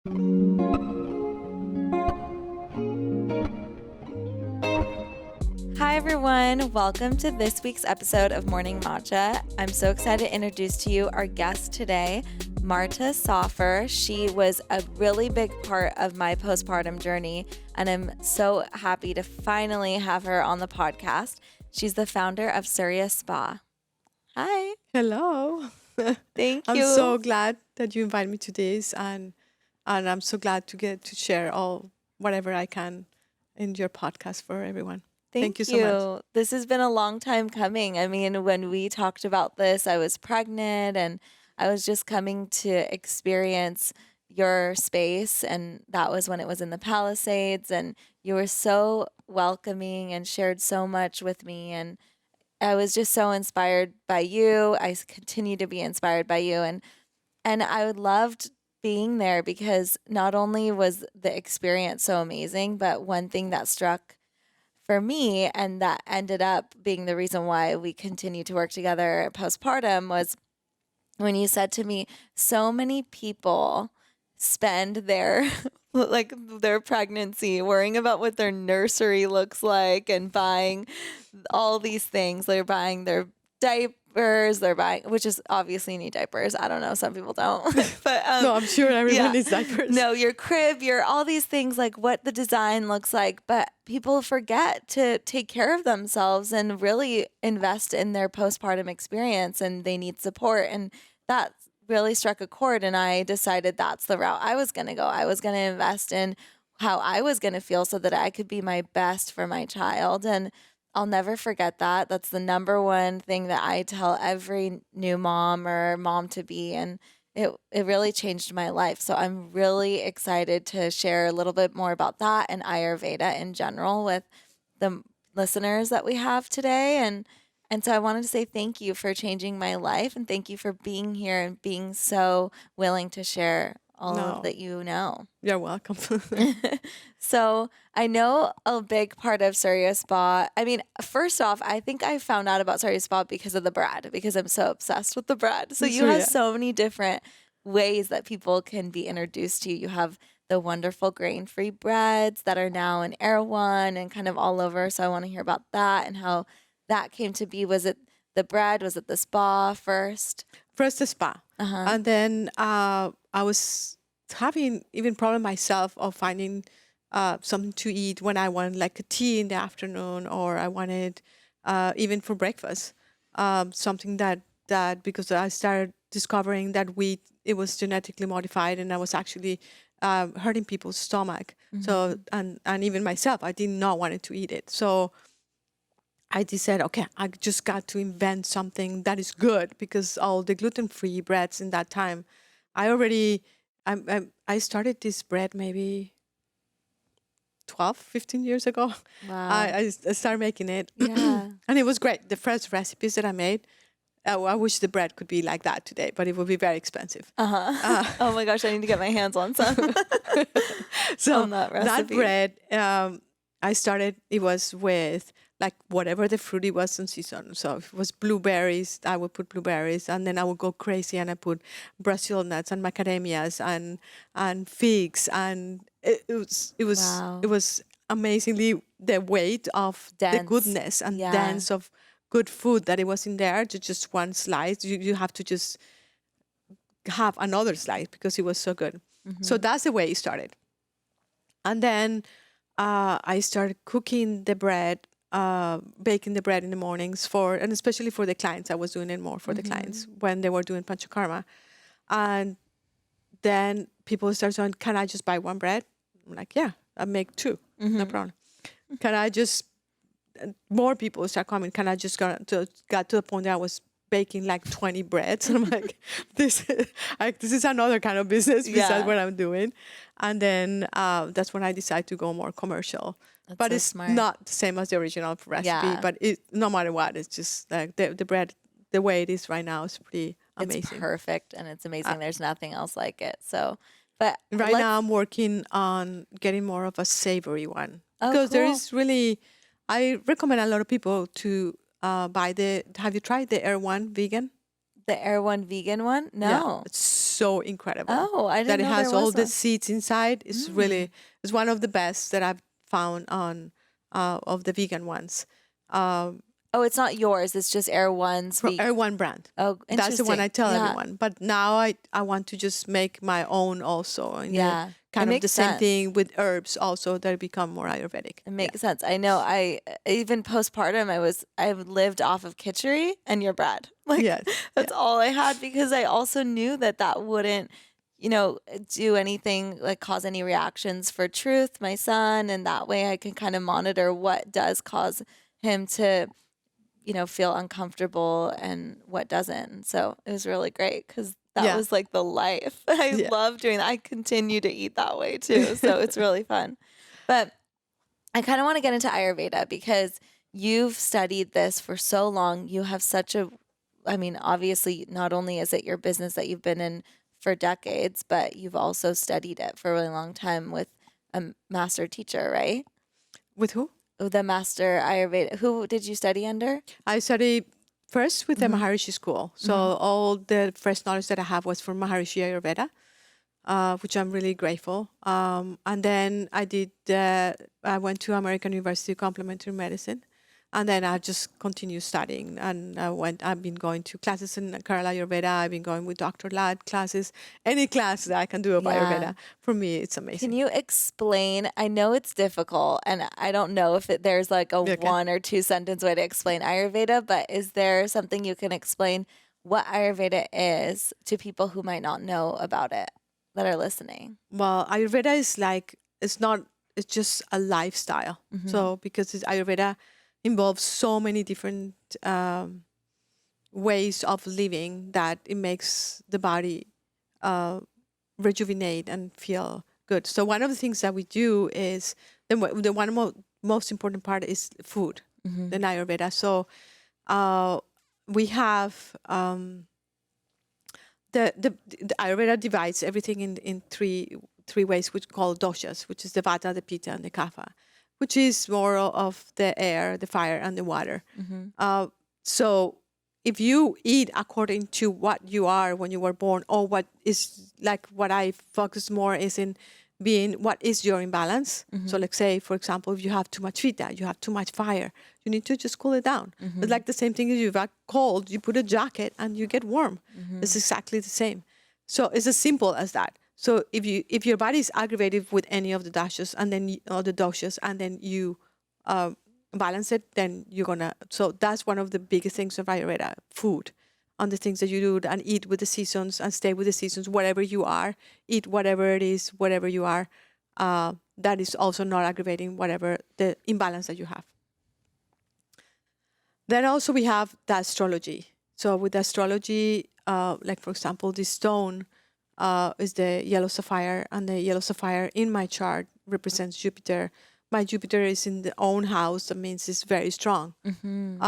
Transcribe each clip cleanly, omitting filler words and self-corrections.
Hi everyone, welcome to this week's episode of Morning Matcha. I'm so excited to introduce to you our guest today, Marta Soffer. She was a really big part of my postpartum journey, and I'm so happy to finally have her on the podcast. She's the founder of Surya Spa. Hi. Hello. Thank you. I'm so glad that you invited me to this, and I'm so glad to get to share all whatever I can in your podcast for everyone. Thank you so much. This has been a long time coming. I mean, when we talked about this, I was pregnant and I was just coming to experience your space. And that was when it was in the Palisades. And you were so welcoming and shared so much with me. And I was just so inspired by you. I continue to be inspired by you. And I loved being there because not only was the experience so amazing, but one thing that struck for me and that ended up being the reason why we continue to work together postpartum was when you said to me, so many people spend their their pregnancy worrying about what their nursery looks like and buying all these things. They're buying their diapers, which is obviously you need diapers. I don't know, some people don't. But No, I'm sure everyone needs diapers. No, your crib, your all these things, like what the design looks like, but people forget to take care of themselves and really invest in their postpartum experience, and they need support. And that really struck a chord, and I decided that's the route I was going to go. I was going to invest in how I was going to feel so that I could be my best for my child. And I'll never forget that. That's the number one thing that I tell every new mom or mom to be. And it really changed my life. So I'm really excited to share a little bit more about that and Ayurveda in general with the listeners that we have today. And so I wanted to say thank you for changing my life, and thank you for being here and being so willing to share all of that you know. You're welcome. So I know a big part of Surya Spa. I mean, first off, I think I found out about Surya Spa because of the bread, because I'm so obsessed with the bread. So you have so many different ways that people can be introduced to you. You have the wonderful grain-free breads that are now in Erewhon and kind of all over. So I want to hear about that and how that came to be. Was it the bread? Was it the spa first? First the spa. And then I was having even problem myself of finding something to eat when I wanted like a tea in the afternoon, or I wanted even for breakfast, something that because I started discovering that wheat, it was genetically modified, and I was actually hurting people's stomach. So, and even myself, I did not want to eat it. So I decided, okay, I just got to invent something that is good, because all the gluten-free breads in that time, I started this bread maybe 12, 15 years ago. Wow. I started making it. Yeah. And it was great. The first recipes that I made, I wish the bread could be like that today, but it would be very expensive. Oh my gosh, I need to get my hands on some. So on that bread, I started, it was with like whatever the fruit it was in season. So if it was blueberries, I would put blueberries, and then I would go crazy and I put Brazil nuts and macadamias and figs, and it was amazingly the weight of the goodness and dense of good food that it was in there. To just one slice, you have to just have another slice because it was so good. So that's the way it started. And then I started cooking the bread, baking the bread in the mornings and especially for the clients. I was doing it more for the clients when they were doing panchakarma. And then people started saying, can I just buy one bread? I'm like, yeah, I make two, no problem. Can I just, more people start coming, can I just got to the point that I was baking like 20 breads. And I'm like, this is another kind of business besides what I'm doing. And then that's when I decided to go more commercial. But it's not the same as the original recipe. But no matter what, it's just like the bread, the way it is right now is pretty amazing. It's perfect and it's amazing. There's nothing else like it. So, but right now I'm working on getting more of a savory one. Oh, because cool. there is really, I recommend a lot of people to buy have you tried the Erewhon vegan? The Erewhon vegan one? No. Yeah, it's so incredible. Oh, I That didn't it know there has all was the one. seeds inside. It's one of the best that I've found on of the vegan ones. Um, Oh, it's not yours. It's just Air One's from Air One brand. Oh, That's the one I interesting. tell Yeah. everyone. But now I want to just make my own also, and Yeah. It kind of the makes same sense. thing with herbs also that become more Ayurvedic. It makes sense. I know I even postpartum I lived off of kitchery and your bread. Like Yes. that's all I had because I also knew that that wouldn't, do anything like cause any reactions for Truth, my son, and that way I can kind of monitor what does cause him to, feel uncomfortable and what doesn't. So it was really great because that Yeah. was like the life. I Yeah. love doing that. I continue to eat that way too. So it's really fun. But I kind of want to get into Ayurveda because you've studied this for so long. You have I mean, obviously, not only is it your business that you've been in for decades, but you've also studied it for a really long time with a master teacher, right? With who? The master Ayurveda. Who did you study under? I studied first with the Mm-hmm. Maharishi school. So Mm-hmm. all the first knowledge that I have was from Maharishi Ayurveda, which I'm really grateful. And then I went to American University Complementary Medicine. And then I just continued studying. And I've been going to classes in Kerala Ayurveda. I've been going with Dr. Lad classes. Any class that I can do about Yeah. Ayurveda, for me, it's Can amazing. you explain? I know it's difficult, and I don't know if there's like a Okay. 1 or 2 sentence way to explain Ayurveda, but is there something you can explain what Ayurveda is to people who might not know about it that are listening? Well, Ayurveda is like, it's just a lifestyle. Mm-hmm. So because Ayurveda involves so many different ways of living that it makes the body rejuvenate and feel good. So one of the things that we do is, the one most important part is food, Mm-hmm. the Ayurveda. So we have the Ayurveda divides everything in three ways, which call doshas, which is the vata, the pitta, and the kapha, which is more of the air, the fire, and the water. Mm-hmm. So if you eat according to what you are when you were born, or what is like what I focus more is in being what is your imbalance. Mm-hmm. So like say, for example, if you have too much pitta, you have too much fire, you need to just cool it down. Mm-hmm. It's like the same thing as you've got cold, you put a jacket and you get warm. Mm-hmm. It's exactly the same. So it's as simple as that. So if your body is aggravated with any of the doshas and then you balance it, then you're gonna. So that's one of the biggest things of Ayurveda: food, on the things that you do and eat with the seasons and stay with the seasons. Whatever you are, eat whatever it is, whatever you are. That is also not aggravating whatever the imbalance that you have. Then also we have the astrology. So with the astrology, like for example, this stone is the yellow sapphire, and the yellow sapphire in my chart represents Jupiter. My Jupiter is in the own house. That means it's very strong. Mm-hmm.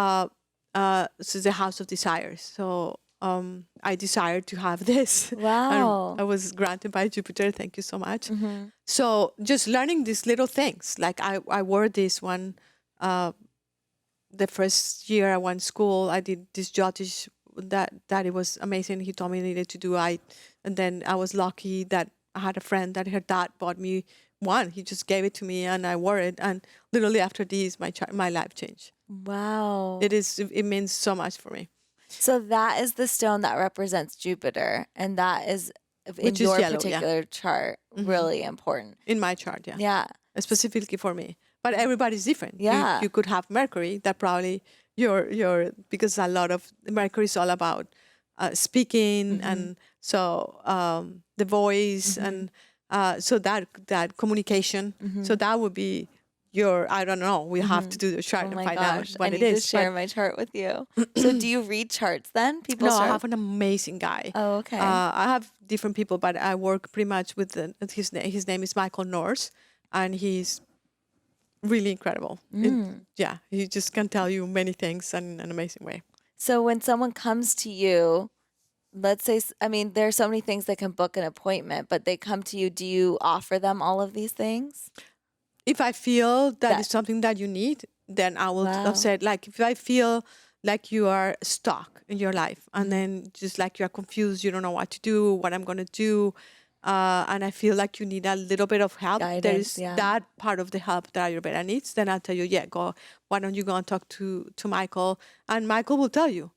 So the house of desires. So I desired to have this. Wow. And I was granted by Jupiter. Thank you so much. Mm-hmm. So just learning these little things. Like I wore this one. The first year I went to school, I did this Jyotish that it was amazing. He told me I needed to do it. And then I was lucky that I had a friend that her dad bought me one. He just gave it to me and I wore it. And literally after this, my life changed. Wow. It means so much for me. So that is the stone that represents Jupiter, and that is in Which is your yellow, yeah. particular chart really important. In my chart, yeah. Yeah. Specifically for me. But everybody's different. Yeah. You could have Mercury that probably because a lot of Mercury is all about speaking and so the voice and so that communication. So that would be I don't know. We have to do the chart Oh and my find gosh. out what I it need to is. share my chart with you. So do you read charts then? People No, I start. have an amazing guy. Oh, okay. I have different people, but I work pretty much with his name is Michael Norse, and he's really incredible. Yeah, he just can tell you many things in an amazing way. So when someone comes to you, let's say, I mean, there are so many things that can book an appointment, but they come to you. Do you offer them all of these things? If I feel that is something that you need, then I will Wow. have said, like, if I feel like you are stuck in your life, and then just like you are confused, you don't know what to do, what I'm gonna do, and I feel like you need a little bit of help. There Guidance, is yeah. that part of the help that Ayurveda needs. Then I'll tell you, yeah, go. Why don't you go and talk to Michael, and Michael will tell you.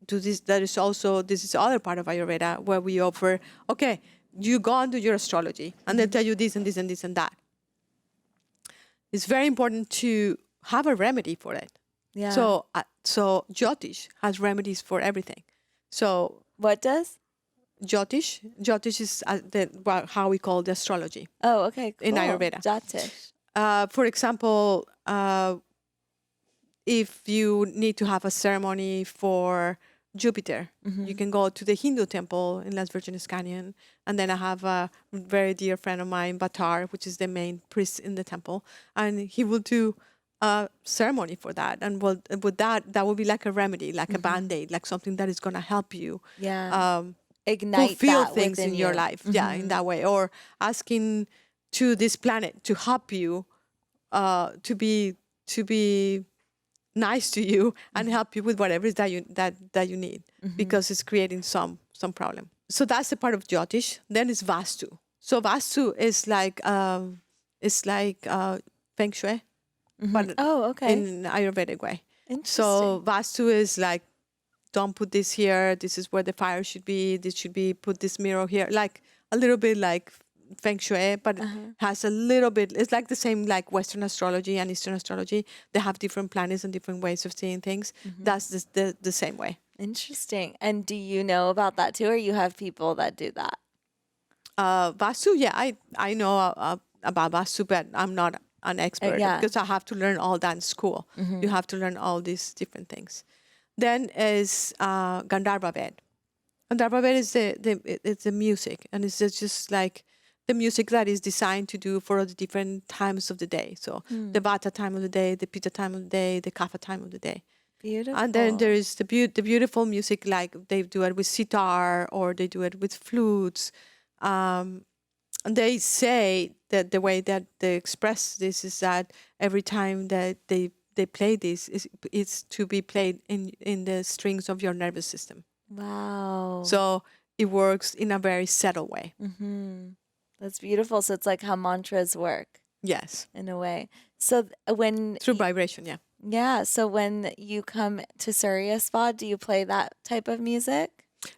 Do this. There is also this is other part of Ayurveda where we offer. Okay, you go and do your astrology, and they'll tell you this and this and this and that. It's very important to have a remedy for it. Yeah. So Jyotish has remedies for everything. So What does? Jyotish is how we call the astrology Oh, okay, cool. in Ayurveda. Jyotish. For example, if you need to have a ceremony for Jupiter, you can go to the Hindu temple in Las Virgenes Canyon. And then I have a very dear friend of mine, Bhatar, which is the main priest in the temple. And he will do a ceremony for that. And with that will be like a remedy, like a Band-Aid, like something that is going to help you Yeah. Ignite fulfill that things within in your you. life. Yeah, in that way. Or asking to this planet to help you to be nice to you and help you with whatever it is that you need, because it's creating some problem. So that's the part of Jyotish. Then it's Vastu. So Vastu is like Feng Shui, but Oh, okay. in Ayurvedic way. Interesting. So Vastu is like, don't put this here. This is where the fire should be. This should be, put this mirror here. Like a little bit like Feng Shui, but has a little bit, it's like the same like Western astrology and Eastern astrology. They have different planets and different ways of seeing things. That's the same way. Interesting. And do you know about that too, or you have people that do that? Vastu, yeah, I know about Vastu, but I'm not an expert yeah. because I have to learn all that in school. You have to learn all these different things. Then is Gandharva Ved. Gandharva Ved is it's the music, and it's just like the music that is designed to do for the different times of the day. So the Vata time of the day, the Pitta time of the day, the Kapha time of the day. Beautiful. And then there is the beautiful music, like they do it with sitar or they do it with flutes. And they say that the way that they express this is that every time that they play this, it's to be played in the strings of your nervous system. Wow. So it works in a very subtle way. That's beautiful. So it's like how mantras work. Yes. In a way. So when through vibration, yeah. Yeah. So when you come to Surya Spa, do you play that type of music?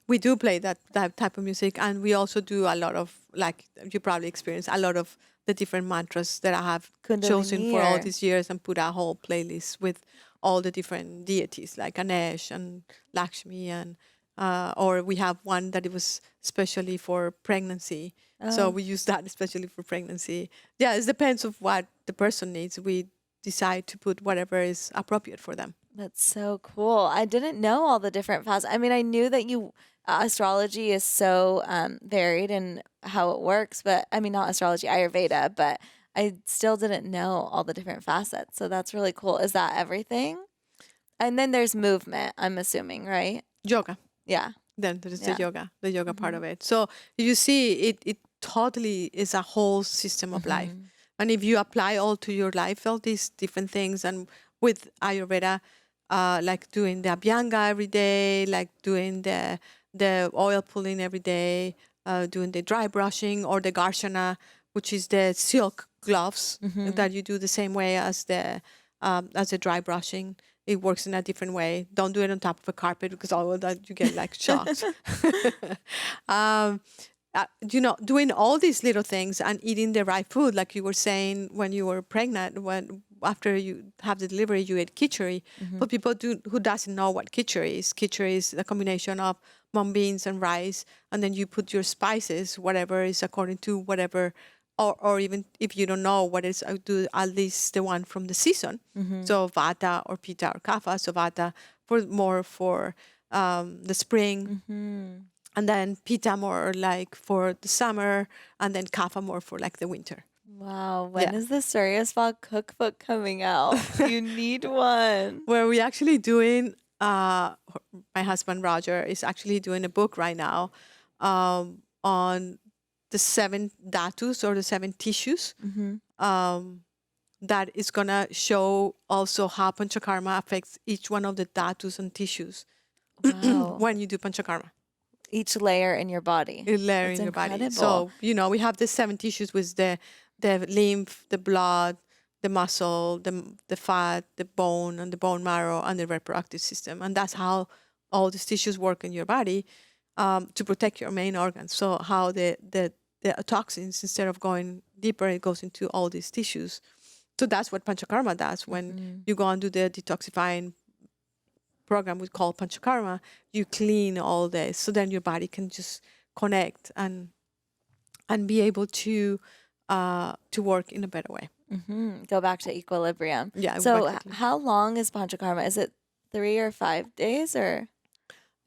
We do play that type of music, and we also do a lot of, like you probably experience, a lot of the different mantras that I have chosen for all these years, and put a whole playlist with all the different deities like Ganesh and Lakshmi, and or we have one that it was especially for pregnancy. So we use that especially for pregnancy. Yeah, it depends of what the person needs. We decide to put whatever is appropriate for them. That's so cool. I didn't know all the different fasts. I mean, I knew that astrology is so varied in how it works, but I mean, not astrology, Ayurveda, but I still didn't know all the different facets. So that's really cool. Is that everything? And then there's movement, I'm assuming, right? Yoga. Yeah. Then there's the yoga part of it. So you see, it totally is a whole system of life. And if you apply all to your life, all these different things, and with Ayurveda, like doing the Abhyanga every day, like doing the oil pulling every day, doing the dry brushing or the Garshana, which is the silk gloves that you do the same way as the dry brushing. It works in a different way. Don't do it on top of a carpet, because all of that you get like shocked. Doing all these little things and eating the right food, like you were saying when you were pregnant, when after you have the delivery, you ate khichdi. But people who doesn't know what khichdi is a combination of mung beans and rice, and then you put your spices, whatever is according to whatever, or even if you don't know what is, I do at least the one from the season. So Vata or Pitta or Kapha. So Vata for the spring. And then Pitta more like for the summer, and then Kapha more for like the winter. Wow. When is the Surya Spa cookbook coming out? You need one. Where we actually doing, my husband Roger is actually doing a book right now on the 7 dhatus or the 7 tissues. that is going to show also how panchakarma affects each one of the dhatus and tissues Wow. when you do panchakarma. Each layer in your body. A layer That's in your body. incredible. So, we have the 7 tissues with the lymph, the blood, the muscle, the fat, the bone, and the bone marrow, and the reproductive system. And that's how all these tissues work in your body to protect your main organs. So how the toxins, instead of going deeper, it goes into all these tissues. So that's what panchakarma does. When you go and do the detoxifying program we call panchakarma, you clean all this, so then your body can just connect and be able to work in a better way. Go back to equilibrium. Yeah. So Exactly. how long is panchakarma? Is it 3 or 5 days or?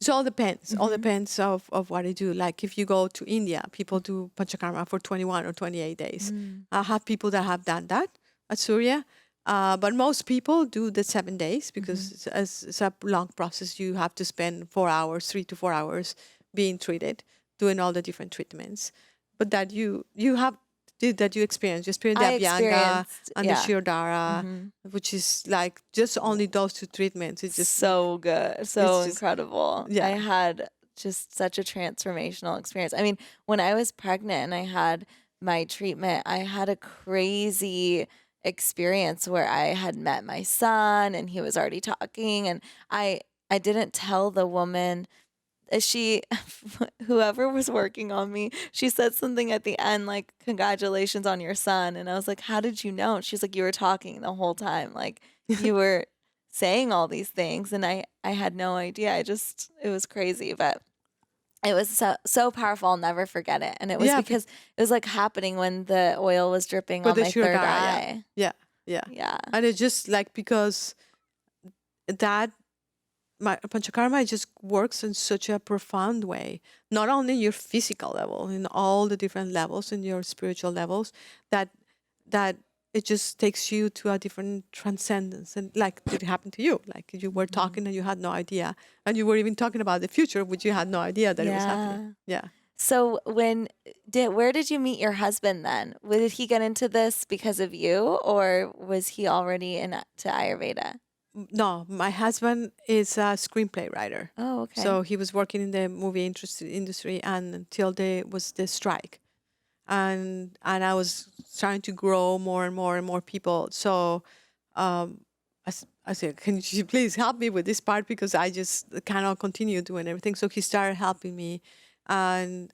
So all depends. All depends of what I do. Like if you go to India, people do panchakarma for 21 or 28 days. I have people that have done that at Surya. But most people do the 7 days because it's a long process. You have to spend 4 hours, 3 to 4 hours being treated, doing all the different treatments. But that you have that you experience. You experience the I Abhyanga experienced, and the Shirodhara, which is like just only those 2 treatments. It's just so good, so it's just incredible. I yeah. had just such a transformational experience. I mean, when I was pregnant and I had my treatment, I had a crazy experience where I had met my son and he was already talking, and I didn't tell the woman. She whoever was working on me, she said something at the end like, congratulations on your son, and I was like, how did you know? And she's like, you were talking the whole time, like you were saying all these things, and I had no idea. It was crazy, but it was so powerful. I'll never forget it. And it was Yeah, because it was like happening when the oil was dripping with on the my third Shirodhara, yeah. eye. Yeah, yeah. Yeah. And it's just like because that my panchakarma it just works in such a profound way, not only your physical level, in all the different levels, in your spiritual levels, that it just takes you to a different transcendence. And like it happened to you, like you were talking and you had no idea, and you were even talking about the future, which you had no idea that it was happening. Yeah. So where did you meet your husband then? Did he get into this because of you, or was he already into Ayurveda? No, my husband is a screenplay writer. Oh, okay. So he was working in the movie industry, and until there was the strike, and I was trying to grow more and more and more people. So I said, "Can you please help me with this part because I just cannot continue doing everything." So he started helping me, and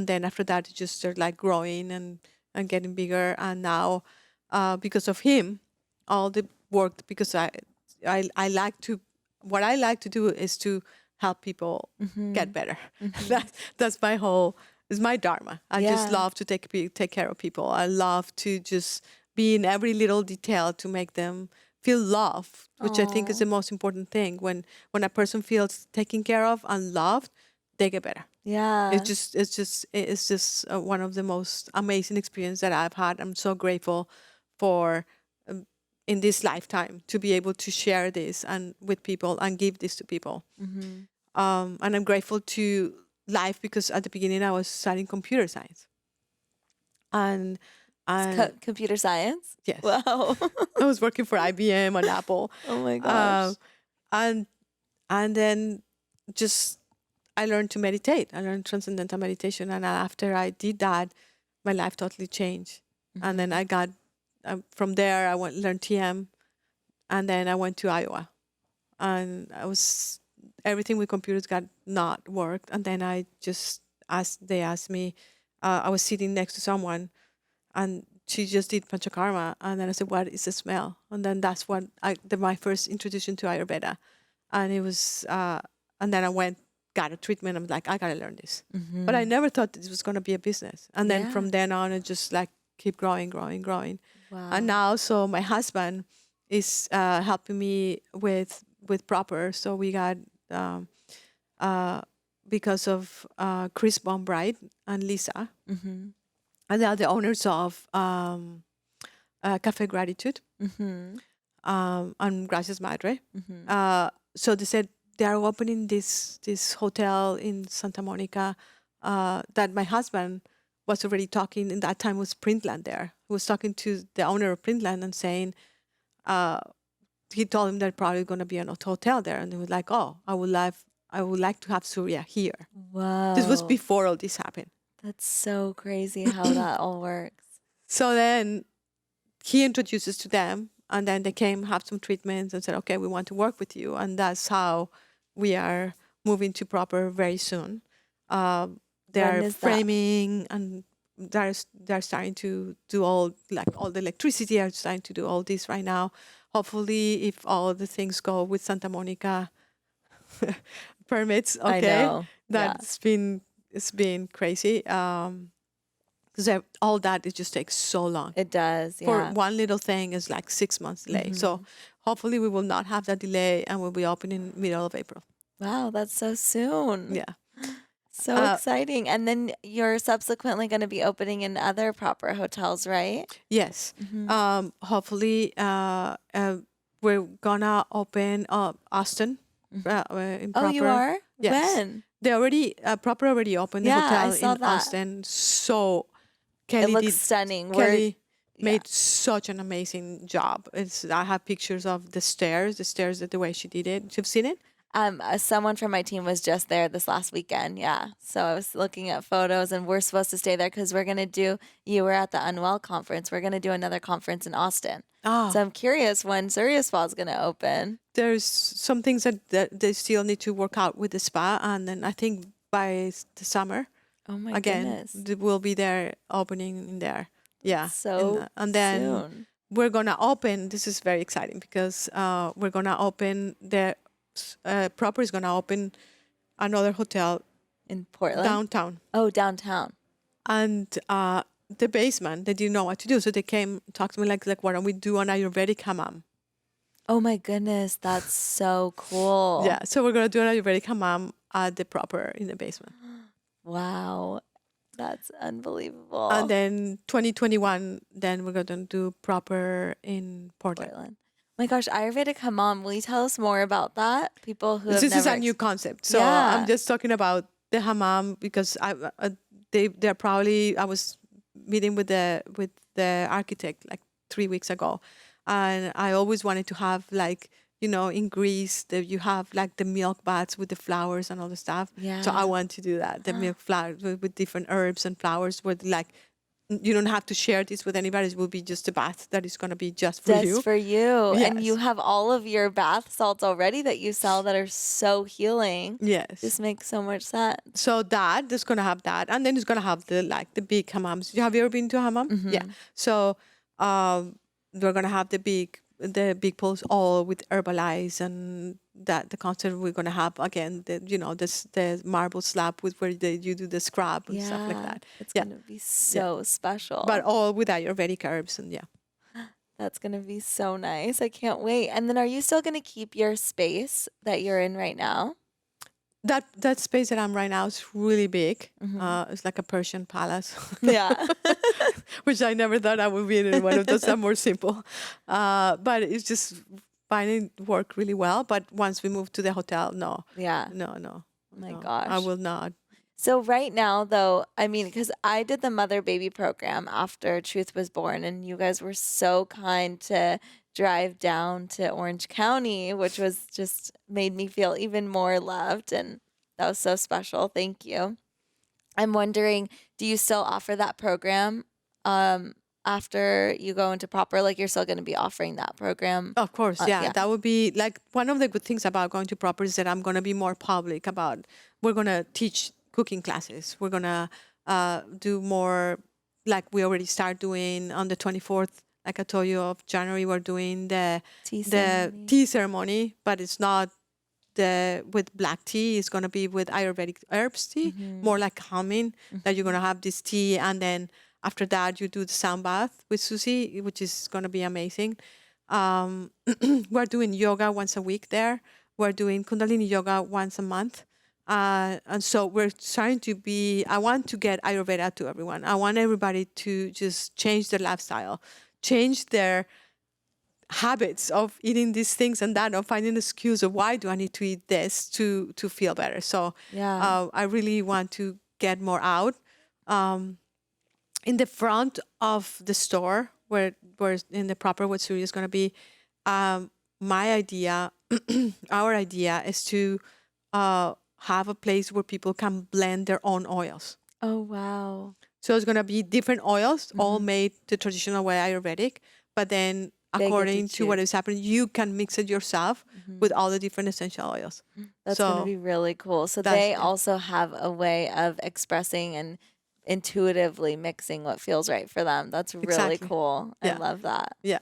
then after that, it just started like growing and getting bigger. And now, because of him, all the work because I like to what I like to do is to help people get better. That's my whole is my dharma. I just Yeah. love to take care of people. I love to just be in every little detail to make them feel loved, which I think is the most important thing. When a person feels taken care of and loved, they get better. Yeah. It's just one of the most amazing experiences that I've had. I'm so grateful for in this lifetime to be able to share this and with people and give this to people. And I'm grateful to life because at the beginning I was studying computer science. And Computer science? yes, Wow. I was working for IBM and Apple. Oh my gosh. And then just I learned to meditate. I learned transcendental meditation, and after I did that, my life totally changed. And then I got from there I learned TM, and then I went to Iowa, and I was everything with computers got not worked, and then I just they asked me, I was sitting next to someone, and she just did panchakarma, and then I said, "What is the smell?" And then that's what my first introduction to Ayurveda, and it was, and then I went got a treatment. I'm like, I gotta learn this, but I never thought this was gonna be a business. And then from then on, it just like keep growing, growing, growing. Wow. And now, so my husband is helping me with proper. So we got because of Chris Bombright and Lisa, and they are the owners of Cafe Gratitude and Gracias Madre. So they said they are opening this hotel in Santa Monica that my husband was already talking. In that time was Printland there. He was talking to the owner of Printland and saying, he told him that probably going to be an hotel there, and he was like, "Oh, I would like to have Surya here." This was Whoa. before all this happened. That's so crazy how that all works. So then he introduces to them, and then they came, have some treatments, and said, "Okay, we want to work with you," and that's how we are moving to proper very soon. They When are is that? framing, and they're starting to do all the electricity. Are starting to do all this right now. Hopefully, if all the things go with Santa Monica permits, I okay, know. Yeah. it's been crazy. Because all that it just takes so long. It does. For Yeah. one little thing is like 6 months delay. So hopefully we will not have that delay, and we'll be open in middle of April. Wow, that's so soon. Yeah. So exciting. And then you're subsequently going to be opening in other proper hotels, right? Yes. Hopefully, we're gonna open Austin in Oh, you proper. are? Yes. When? They already proper already opened the Yeah, I hotel saw in that. Austin. So It Kelly looks did. stunning. Kelly Yeah. made such an amazing job. I have pictures of the stairs, the way she did it. You've seen it? Someone from my team was just there this last weekend. Yeah. So I was looking at photos, and we're supposed to stay there because we're going to you were at the Unwell conference. We're going to do another conference in Austin. Oh, So I'm curious when Surya Spa is going to open. there's some things that they still need to work out with the spa, and then I think by the summer Oh my again goodness. we'll be there opening in there. Yeah, So and then soon. we're gonna open. This is very exciting because we're gonna open proper is gonna open another hotel In Portland? downtown, Oh, downtown. and the basement they didn't know what to do, so they came talk to me like why don't we do an Ayurvedic hammam? Oh my goodness, that's so cool. Yeah, so we're gonna do an Ayurvedic hammam at the proper in the basement. Wow. That's unbelievable. And then 2021, then we're gonna do proper in Portland. Portland. My gosh, Ayurvedic hammam. Will you tell us more about that? People who have This is never a new concept. So Yeah. I'm just talking about the hammam because they're probably I was meeting with the architect like 3 weeks ago, and I always wanted to have in Greece that you have like the milk baths with the flowers and all the stuff. So I Yeah. want to do that. The milk flowers with different herbs and flowers where you don't have to share this with anybody. It will be just a bath that is going to be just for Just you. for you. And you Yes. have all of your bath salts already that you sell that are so healing. Yes. This makes so much sense. So that's gonna have that, and then it's gonna have the big hammams. Have you ever been to a hammam? Yeah. So we're gonna have the big pools all with herbalize, and that the concept we're gonna have again the marble slab with where you do the scrub and stuff like Yeah. that. It's Yeah. going to be so special. But all with Ayurvedic herbs and yeah. That's going to be so nice. I can't wait. And then are you still going to keep your space that you're in right now? That space that I'm right now is really big. It's like a Persian palace. Yeah. Which I never thought I would be in one of those. Are more simple, but it's just finding work really well. But once we move to the hotel, no, Yeah. no, Oh my no, gosh. I will not. So right now, though, I mean, because I did the mother baby program after Truth was born, and you guys were so kind to drive down to Orange County, which was just made me feel even more loved, and that was so special. Thank you. I'm wondering, do you still offer that program after you go into proper? Like, you're still going to be offering that program? Of course, yeah, Yeah. that would be like one of the good things about going to proper is that I'm going to be more public about. We're going to teach cooking classes. We're going to do more, like we already start doing on the 24th. Like I told you of January, we're doing the ceremony. tea ceremony, but it's not with black tea. It's going to be with Ayurvedic herbs tea, more like calming. That you're going to have this tea, and then after that you do the sound bath with Susie, which is going to be amazing. We're doing yoga once a week there. We're doing Kundalini yoga once a month. And so we're trying to I want to get Ayurveda to everyone. I want everybody to just change their lifestyle, change their habits of eating these things and that, or finding an excuse of why do I need to eat this to feel better. So Yeah. I really want to get more out. in the front of the store where in the proper what Surya is going to be, my idea, our idea is to have a place where people can blend their own oils. Oh, wow. So it's going to be different oils, all Mhm. made the traditional way, Ayurvedic. But then, They get to according to what choose. is happening, you can mix it yourself Mhm. with all the different essential oils. That's going to So be really cool. So that's they yeah, also have a way of expressing and intuitively mixing what feels right for them. That's really exactly. cool. I Yeah, love that. yeah.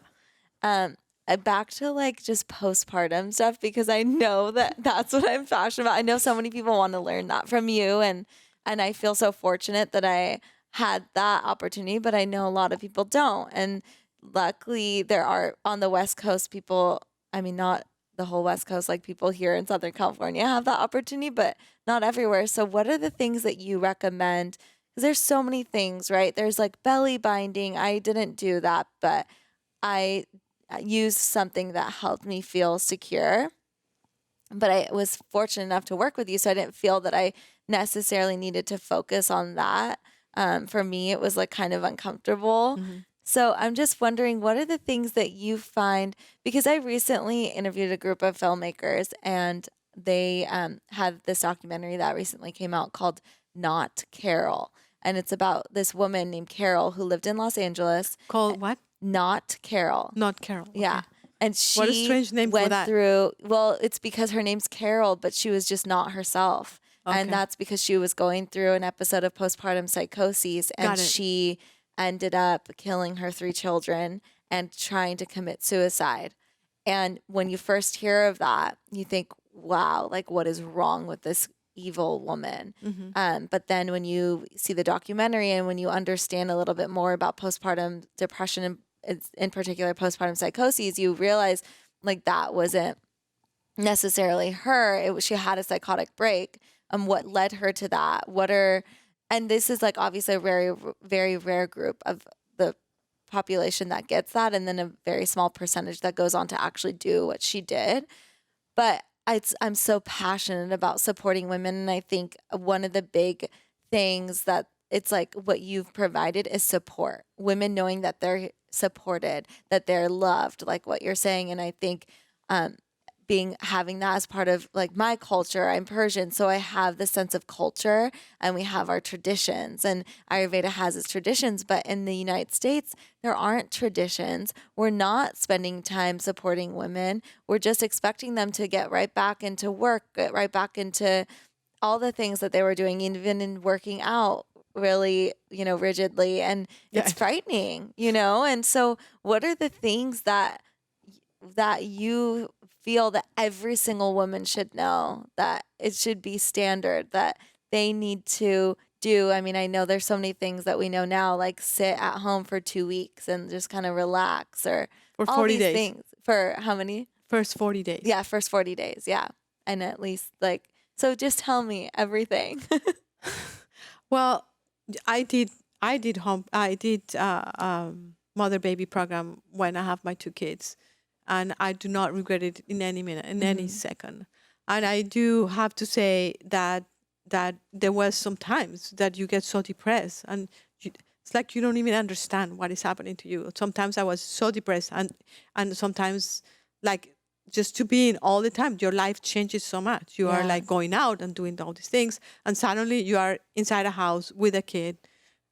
Um, back to like just postpartum stuff because I know that that's what I'm passionate about. I know so many people want to learn that from you, and I feel so fortunate that I had that opportunity, but I know a lot of people don't. And luckily, there are on the West Coast people. I mean, not the whole West Coast, like people here in Southern California have that opportunity, but not everywhere. So, what are the things that you recommend? Because there's so many things, right? There's like belly binding. I didn't do that, but I used something that helped me feel secure. But I was fortunate enough to work with you, so I didn't feel that I necessarily needed to focus on that. For me, it was like kind of uncomfortable. Hmm. So I'm just wondering, what are the things that you find? Because I recently interviewed a group of filmmakers, and they had this documentary that recently came out called Not Carol. And it's about this woman named Carol who lived in Los Angeles. Called what? Not Carol. Not Carol. Yeah. Okay. And What a she strange name for went that. through, well, it's because her name's Carol, but she was just not herself. And Okay. that's because she was going through an episode of postpartum psychosis, and Got it. she ended up killing her 3 children and trying to commit suicide. And when you first hear of that, you think, wow, like what is wrong with this evil woman? Hmm. But then when you see the documentary and when you understand a little bit more about postpartum depression and in particular postpartum psychoses, you realize like that wasn't necessarily her. It was she had a psychotic break. What led her to that? And this is like obviously a very very rare group of the population that gets that, and then a very small percentage that goes on to actually do what she did. But I'm so passionate about supporting women. And I think one of the big things that it's like what you've provided is support. Women knowing that they're supported, that they're loved, like what you're saying. And I think um, having that as part of like my culture. I'm Persian, so I have this sense of culture, and we have our traditions, and Ayurveda has its traditions. But in the United States, there aren't traditions. We're not spending time supporting women. We're just expecting them to get right back into work, get right back into all the things that they were doing, even in working out really, rigidly. And Yeah. it's frightening. And so what are the things that you feel that every single woman should know, that it should be standard, that they need to do? I mean, I know there's so many things that we know now, like sit at home for 2 weeks and just kind of relax, or For all 40 these days. things for how many? First 40 days. Yeah, first 40 days. Yeah. And at least like, so just tell me everything. Well, I did. I did mother baby program when I have my 2 kids, and I do not regret it in any minute, in any Hmm. second. And I do have to say that there was some times that you get so depressed, and it's like you don't even understand what is happening to you. Sometimes I was so depressed, and sometimes like just to be in all the time, your life changes so much. You are Yeah. like going out and doing all these things, and suddenly you are inside a house with a kid,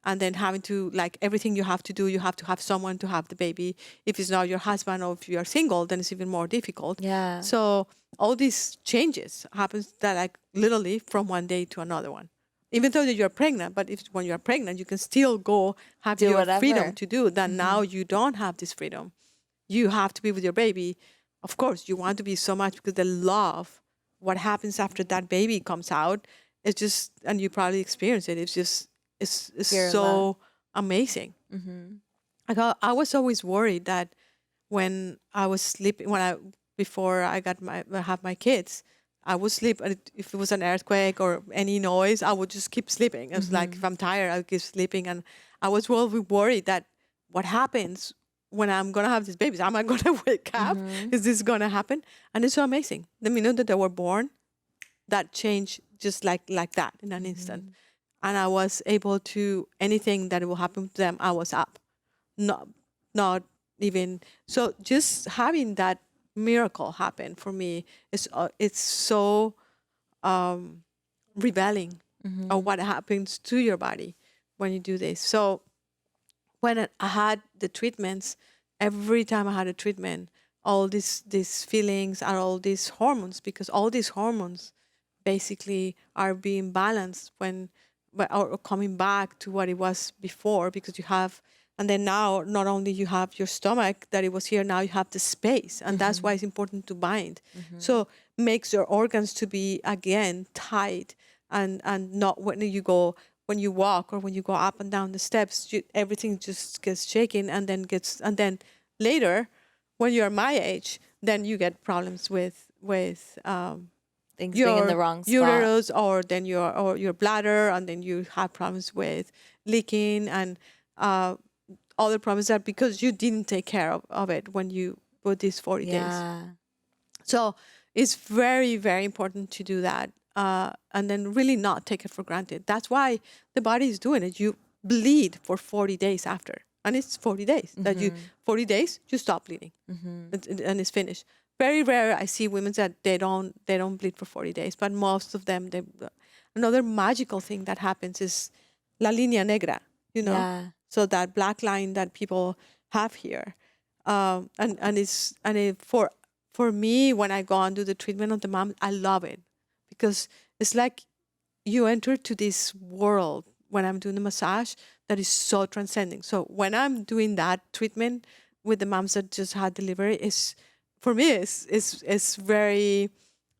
and then having to like everything you have to do, you have to have someone to have the baby. If it's not your husband, or if you are single, then it's even more difficult. Yeah. So all these changes happens that like literally from one day to another one. Even though that you're pregnant, but if when you're pregnant, you can still go have Do your freedom whatever. to do that. Hmm. Now you don't have this freedom. You have to be with your baby. Of course, you want to be so much because the love, what happens after that baby comes out, it's just, and you probably experience it. It's just, it's Pure love. so amazing. Hmm. I was always worried that when I was sleeping, before I have my kids, I would sleep. And if it was an earthquake or any noise, I would just keep sleeping. It was like if Hmm. I'm tired, I'll keep sleeping. And I was well worried that what happens when I'm gonna have these babies? Am I gonna wake up? Hmm. Is this gonna happen? And it's so amazing. The minute that they were born, that changed just like that in an instant. Hmm. and I was able to, anything that will happen to them, I was up. Not, not even, so just having that miracle happen for me is, it's so rebelling of what happens to your body when you do this. So when I had the treatments, every time I had a treatment, all these feelings are all these hormones, because all these hormones basically are being balanced when, or coming back to what it was before, because you have, and then now not only you have your stomach that it was here, now you have the space, and that's why it's important to bind. So makes your organs to be again tight, and not when you go, when you walk or when you go up and down the steps, everything just gets shaken, and then later, when you're my age, then you get problems with Things being in the your wrong spot. uterus, or then your bladder, and then you have problems with leaking, and other problems, that because you didn't take care of it when you put these 40 days. Yeah. So it's very, very important to do that, and then really not take it for granted. That's why the body is doing it. You bleed for 40 days after, and it's 40 days that you 40 days you stop bleeding, and it's finished. Very rare I see women that they don't bleed for 40 days, but most of them they. Another magical thing that happens is la línea negra, Yeah. so that black line that people have here, for me, when I go and do the treatment of the mom, I love it, because it's like you enter to this world when I'm doing the massage that is so transcending. So when I'm doing that treatment with the moms that just had delivery, is for me is very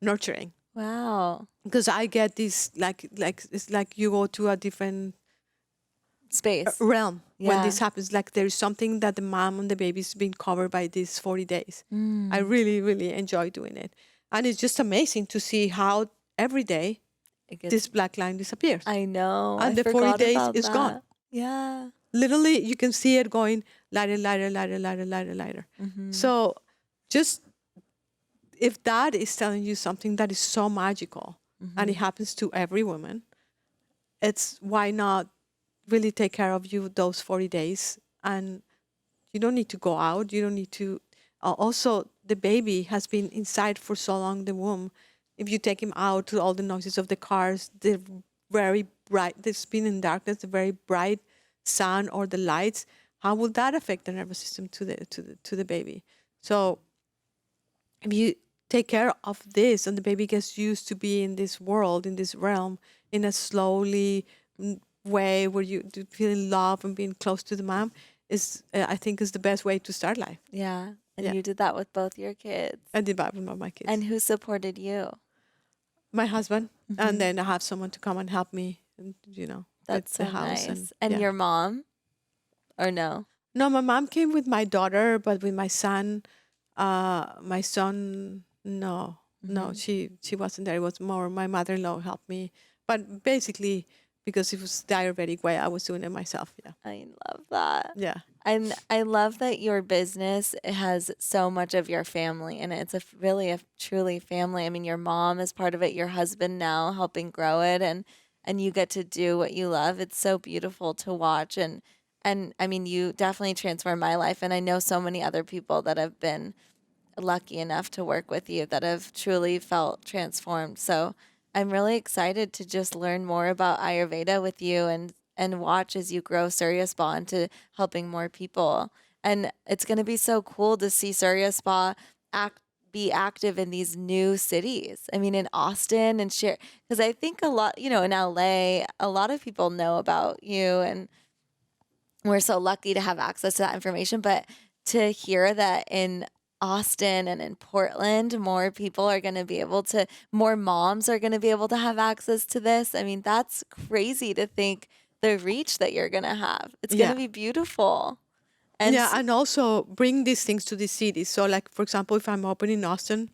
nurturing, Wow. because I get this, like it's like you go to a different Space. realm when Yeah. this happens. Like there is something that the mom and the baby's been covered by these 40 days. I Mm. really, really enjoy doing it. And it's just amazing to see how every day It gets, this black line disappears. I know. I And the 40 forgot days about is gone. that. Yeah. Literally, you can see it going lighter, lighter, lighter, lighter, lighter, lighter. So just, if that is telling you something that is so magical, and it happens to every woman, it's why not really take care of you those 40 days. And you don't need to go out. You don't need to. Also, the baby has been inside for so long, the womb. If you take him out to all the noises of the cars, the very bright, the spin in darkness, the very bright sun or the lights, how will that affect the nervous system to the baby? So if you take care of this, and the baby gets used to be in this world, in this realm, in a slowly way where you do feeling love and being close to the mom, is I think is the best way to start life. Yeah. And Yeah, you did that with both your kids. I did that with my kids, And who supported you? my husband, and then I have someone to come and help me, and with That's the so house. nice. And And yeah, your mom? Or no? no, my mom came with my daughter, but with my son, no, no, she wasn't there. It was more my mother-in-law helped me, but basically because it was the Ayurvedic way, I was doing it myself. Yeah, I love that. yeah, And I love that your business has so much of your family in it. It's really a truly family. I mean, your mom is part of it, your husband now helping grow it, and you get to do what you love. It's so beautiful to watch, and I mean, you definitely transformed my life, and I know so many other people that have been lucky enough to work with you that have truly felt transformed. So I'm really excited to just learn more about Ayurveda with you and watch as you grow Surya Spa into helping more people. And it's going to be so cool to see Surya Spa be active in these new cities. I mean, in Austin and share, because I think a lot, in LA, a lot of people know about you, and we're so lucky to have access to that information. But to hear that in Austin and in Portland, more people are going to be able to, more moms are going to be able to have access to this. I mean, that's crazy to think the reach that you're going to have. It's going to yeah, be beautiful. And yeah, and also bring these things to the city. So, like for example, if I'm opening in Austin,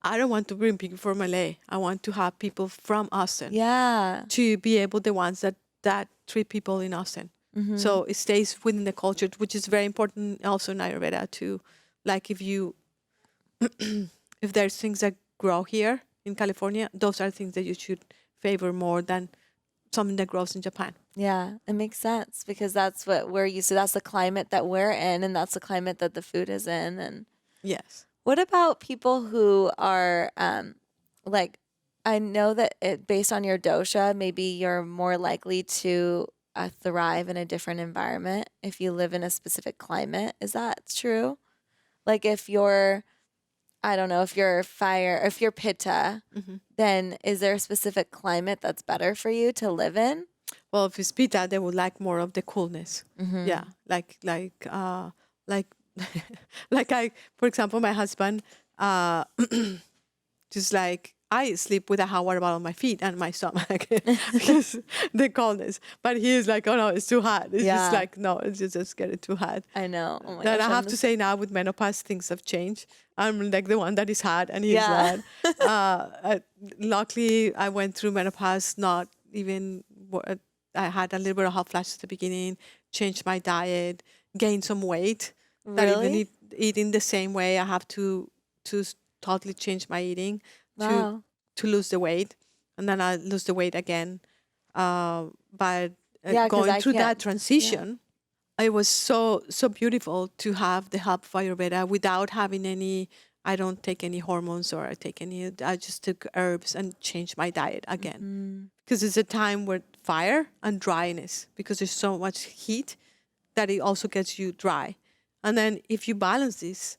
I don't want to bring people from LA. I want to have people from Austin yeah. to be able the ones that treat people in Austin. So it stays within the culture, which is very important also in Ayurveda too. Like if there's things that grow here in California, those are things that you should favor more than something that grows in Japan. Yeah, it makes sense because that's what we're used to. That's the climate that we're in, and that's the climate that the food is in. And Yes. what about people who are like, I know that based on your dosha, maybe you're more likely to thrive in a different environment if you live in a specific climate. Is that true? Like if you're, I don't know, if you're fire, if you're pitta, then is there a specific climate that's better for you to live in? Well, if it's Pitta, they would like more of the coolness. Yeah, like like I, for example, my husband, uh, just like I sleep with a hot water bottle on my feet and my stomach because the coldness. But he is like, oh no, it's too hot. It's just Yeah. like, no, it's just getting too hot. I know. Oh my Then gosh. I have to say now with menopause, things have changed. I'm like the one that is hot and he's Yeah. not. Luckily, I went through menopause, not even, I had a little bit of hot flashes at the beginning, changed my diet, gained some weight. That even Really? eating the same way, I have to totally change my eating to Wow. to lose the weight. And then I lose the weight again. But Yeah, because going I through that can't. Yeah. transition, it was so beautiful to have the help of Ayurveda without having any. I don't take any hormones or I take any. I just took herbs and changed my diet again Mm, because it's a time with fire and dryness because there's so much heat that it also gets you dry. And then if you balance this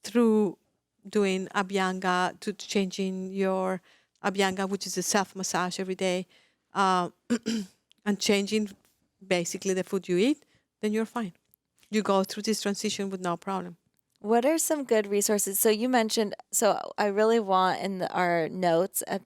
through doing abhyanga, to changing your abhyanga, which is a self massage every day, uh, and changing basically the food you eat, then you're fine. You go through this transition with no problem. what are some good resources? So you mentioned, so I really want in our notes at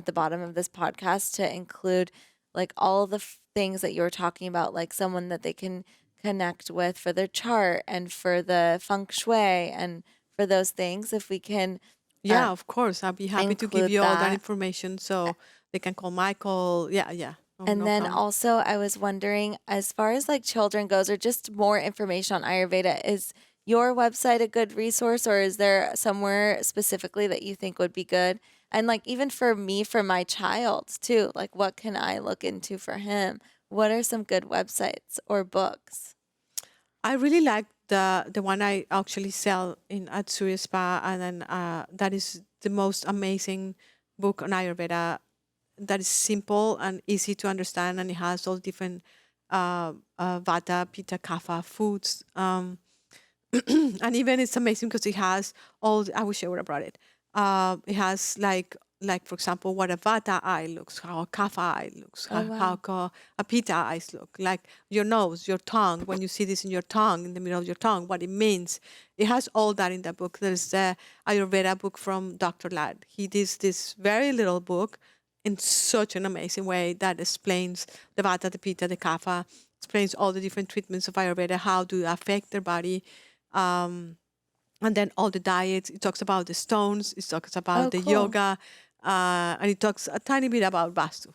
the bottom of this podcast to include like all the things that you were talking about, like someone that they can connect with for their chart and for the feng shui and for those things. If we can Yeah, of course. I'll be happy to give include you all that that. information so they can call Michael. Yeah, yeah. Oh, And no then problem. also, I was wondering, as far as like children goes, or just more information on Ayurveda, is your website a good resource, or is there somewhere specifically that you think would be good? And like even for me, for my child too, like what can I look into for him? What are some good websites or books? I really like the one I actually sell in at Surya Spa, and then that is the most amazing book on Ayurveda. That is simple and easy to understand, and it has all different Vata, Pitta, Kapha foods. And even it's amazing because it has all. I wish I would have brought it. It has like for example, what a Vata eye looks, how a Kapha eye looks, Oh how wow. a Pitta eyes look, like your nose, your tongue. When you see this in your tongue, in the middle of your tongue, what it means. It has all that in the book. There's the Ayurveda book from Dr. Ladd. He did this very little book in such an amazing way that explains the Vata, the Pitta, the Kapha, explains all the different treatments of Ayurveda, how do affect their body. Um, and then all the diets. It talks about the stones. It talks about Oh the cool. yoga, and it talks a tiny bit about Vastu.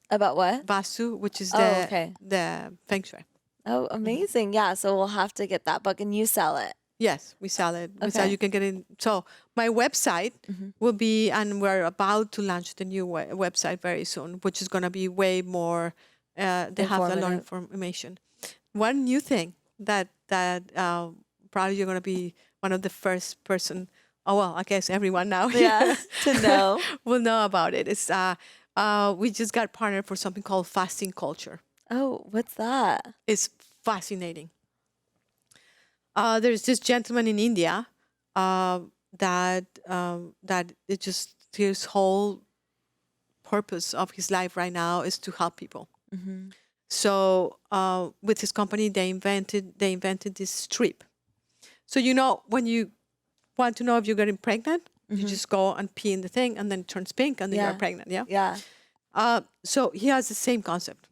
About what? Vastu, which is Oh okay. the feng shui. Oh amazing. Yeah. So we'll have to get that book, and you sell it. Yes, we sell it. We sell. Okay. You can get in. So my website will be, and we're about to launch the new website very soon, which is going to be way more. They have a lot of Informative. information. One new thing that probably you're going to be one of the first person. Oh well, I guess everyone now Yeah. here To know. will know about it. It's we just got partnered for something called fasting culture. Oh, what's that? It's fascinating. There's this gentleman in India that it just his whole purpose of his life right now is to help people. Mm-hmm. So with his company, they invented this strip. So when you want to know if you're getting pregnant, you just go and pee in the thing, and then it turns pink, and then you're Yeah. pregnant. Yeah. Yeah. So he has the same concept.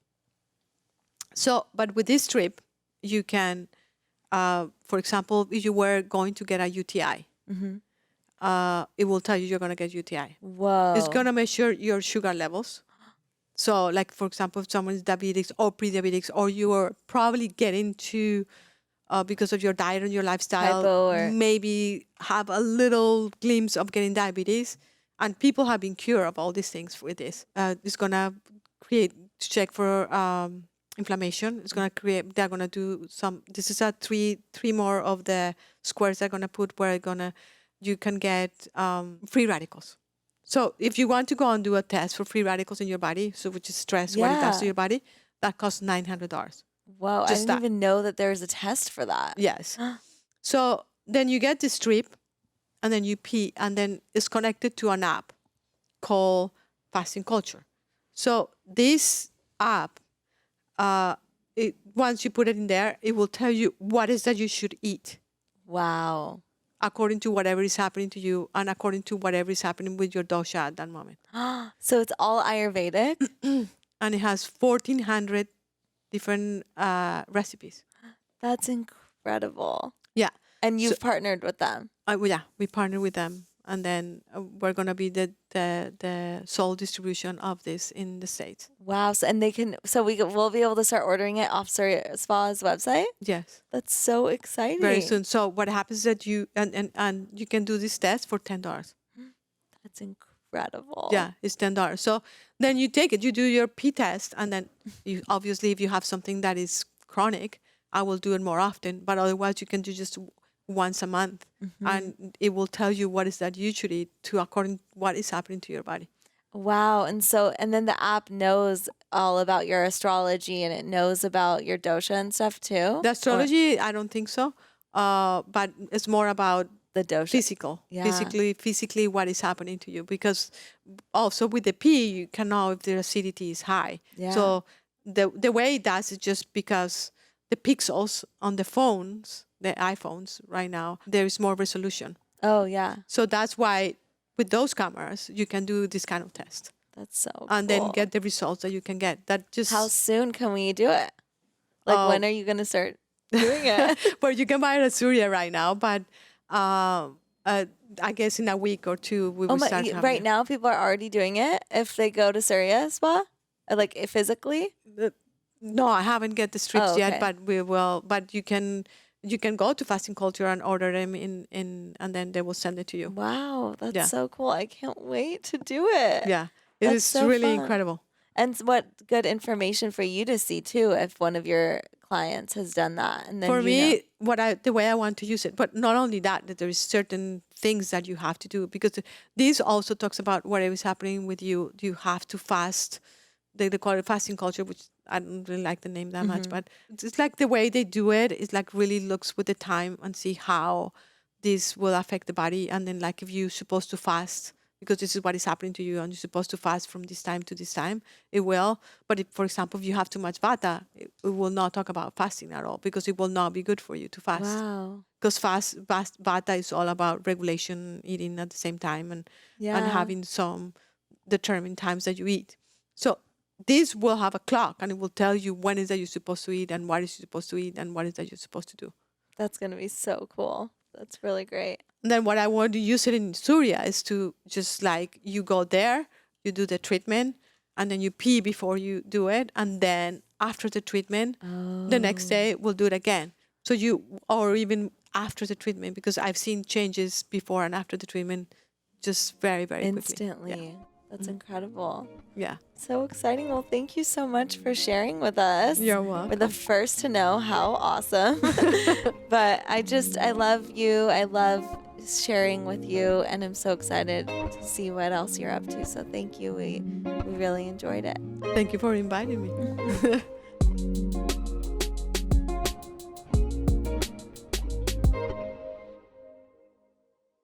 So, but with this strip, you can, for example, if you were going to get a UTI, it will tell you you're going to get UTI. It's Whoa. going to measure your sugar levels. So, like for example, if someone is diabetics or pre-diabetics, or you are probably getting to, because of your diet and your lifestyle, Hypo or maybe have a little glimpse of getting diabetes. And people have been cured of all these things with this. It's gonna check for inflammation. It's gonna create. They're gonna do some. This is a three more of the squares they're gonna put where you can get free radicals. So if you want to go and do a test for free radicals in your body, so which is stress, what it does to Yeah. your body, that costs $900. Whoa, I Just didn't that. even know that there's a test for that. Yes. So then you get this strip, and then you pee, and then it's connected to an app called Fasting Culture. So this app, once you put it in there, it will tell you what is that you should eat Wow. according to whatever is happening to you and according to whatever is happening with your dosha at that moment. So it's all Ayurvedic? And it has 1,400 different recipes. That's incredible. Yeah. And you've partnered with them. We partner with them, and then we're gonna be the sole distribution of this in the States. Wow. So, and we'll be able to start ordering it off Surya Spa's website? Yes, That's so exciting. very soon. So what happens is that you and you can do this test for $10. That's incredible. Yeah, it's $10. So then you take it, you do your pee test, and then you obviously if you have something that is chronic, I will do it more often. But otherwise, you can do just once a month, and it will tell you what is that you should eat according to what is happening to your body. Wow. And then the app knows all about your astrology and it knows about your dosha and stuff too? The astrology, I don't think so. But it's more about The dosha. physical, Yeah. physically what is happening to you. Because also with the pee, you can know if the acidity is high. Yeah. So the way it does is just because the pixels on the phones, the iPhones right now, there is more resolution. Oh, yeah. So that's why with those cameras, you can do this kind of test That's so and cool. then get the results that you can get. That just How soon can we do it? Like, when are you going to start doing it? well, you can buy it at Surya right now, but I guess in a week or two we will start having right it. now, people are already doing it if they go to Surya Spa? Like, physically? No, I haven't get the strips Oh, okay. yet, but we will. But you can go to Fasting Culture and order them and then they will send it to you. Wow. That's Yeah. so cool. I can't wait to do it. Yeah, it That's is so really fun. incredible. And what good information for you to see too if one of your clients has done that. And then For you me, know. the way I want to use it, but not only that there is certain things that you have to do because this also talks about whatever is happening with you. You have to fast. They call it fasting culture, which I don't really like the name that much, but it's like the way they do it is like really looks with the time and see how this will affect the body. And then like if you're supposed to fast, because this is what is happening to you and you're supposed to fast from this time to this time, it will. But if, for example, if you have too much vata, it will not talk about fasting at all because it will not be good for you to fast. Wow. Because vata is all about regulation, eating at the same time and having some determined times that you eat. So this will have a clock and it will tell you when is that you're supposed to eat and what is you supposed to eat and what is that you're supposed to do. That's going to be so cool. That's really great. And then what I want to use it in Surya is to just like you go there, you do the treatment, and then you pee before you do it. And then after the treatment, the next day we'll do it again. So or even after the treatment, because I've seen changes before and after the treatment just very, very quickly. Instantly. That's incredible. Yeah. So exciting. Well, thank you so much for sharing with us. You're welcome. We're the first to know how awesome. But I love you. I love sharing with you. And I'm so excited to see what else you're up to. So thank you. We really enjoyed it. Thank you for inviting me.